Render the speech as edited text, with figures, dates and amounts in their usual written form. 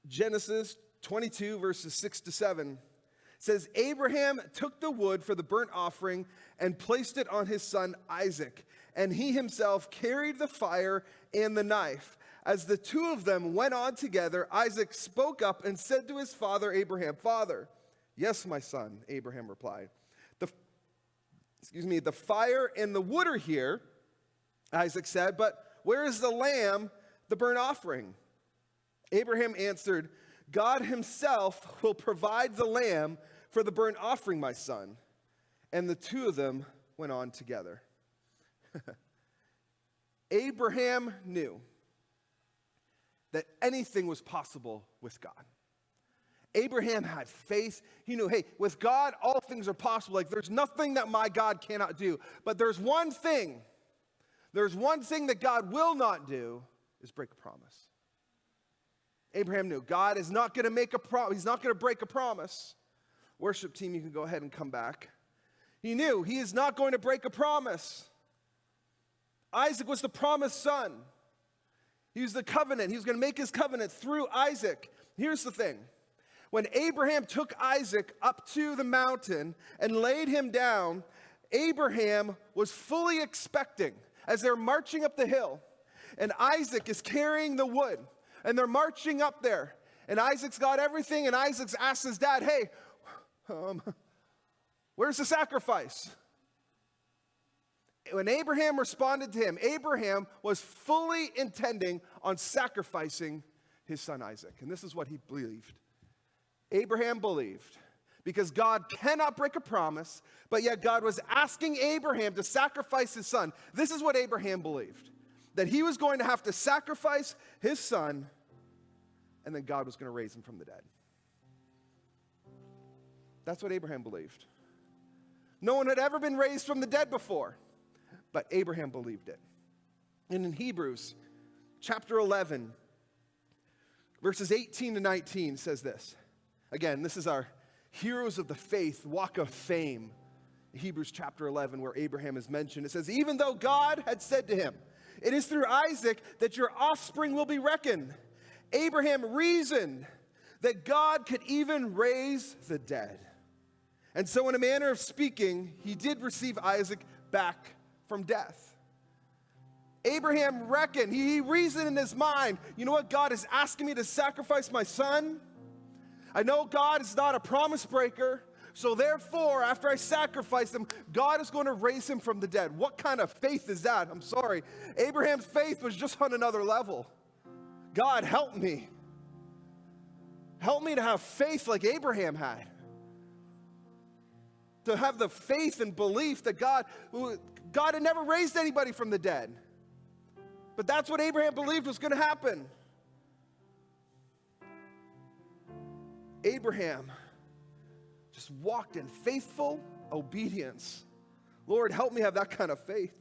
Genesis 22, verses 6 to 7 says, Abraham took the wood for the burnt offering and placed it on his son Isaac, and he himself carried the fire and the knife. As the two of them went on together, Isaac spoke up and said to his father Abraham, Father. Yes, my son, Abraham replied. The fire and the wood are here, Isaac said, but where is the lamb, the burnt offering? Abraham answered, God himself will provide the lamb for the burnt offering, my son. And the two of them went on together. Abraham knew that anything was possible with God. Abraham had faith. He knew, hey, with God, all things are possible. Like, there's nothing that my God cannot do. But there's one thing that God will not do, is break a promise. Abraham knew God is not going to make a promise. He's not going to break a promise. Worship team, you can go ahead and come back. He knew he is not going to break a promise. Isaac was the promised son. He was the covenant. He was going to make his covenant through Isaac. Here's the thing. When Abraham took Isaac up to the mountain and laid him down, Abraham was fully expecting, as they're marching up the hill, and Isaac is carrying the wood, and they're marching up there, and Isaac's got everything, and Isaac's asked his dad, hey, where's the sacrifice? When Abraham responded to him, Abraham was fully intending on sacrificing his son Isaac. And this is what he believed. Abraham believed, because God cannot break a promise, but yet God was asking Abraham to sacrifice his son. This is what Abraham believed, that he was going to have to sacrifice his son, and then God was going to raise him from the dead. That's what Abraham believed. No one had ever been raised from the dead before, but Abraham believed it. And in Hebrews chapter 11, verses 18 to 19 says this. Again, this is our heroes of the faith walk of fame. Hebrews chapter 11, where Abraham is mentioned. It says, even though God had said to him, it is through Isaac that your offspring will be reckoned. Abraham reasoned that God could even raise the dead. And so in a manner of speaking, he did receive Isaac back from death. Abraham reckoned, he reasoned in his mind, you know what, God is asking me to sacrifice my son. I know God is not a promise breaker, so therefore, after I sacrifice him, God is going to raise him from the dead. What kind of faith is that? I'm sorry. Abraham's faith was just on another level. God, help me. Help me to have faith like Abraham had. To have the faith and belief that God had never raised anybody from the dead. But that's what Abraham believed was going to happen. Abraham just walked in faithful obedience. Lord, help me have that kind of faith.